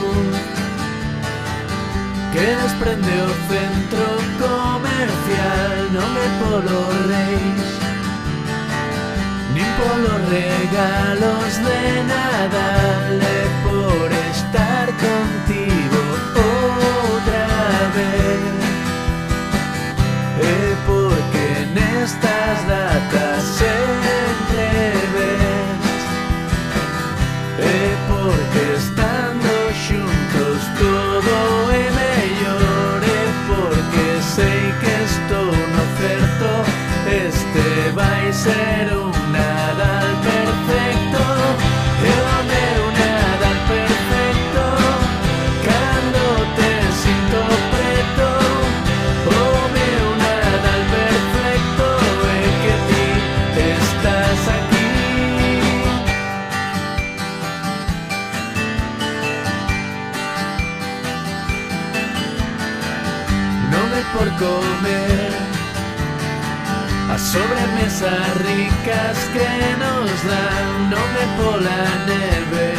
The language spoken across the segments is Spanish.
luz que desprende o centro comercial. Non é polos reis nin polos regalos de Nadal, é por estar contigo outra vez, é porque nestas datas sempre ves, é porque estando xuntos todo é mellor, é porque sei que estou no certo, este vai ser un Nadal perfecto, é o meu Nadal perfecto, cando te sinto preto, o meu Nadal perfecto é que ti estás aquí. Non é por comer as sobremesas ricas que nos dan, non é pola neve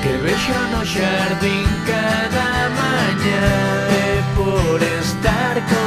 que vexo no xardín cada mañá, é por estar con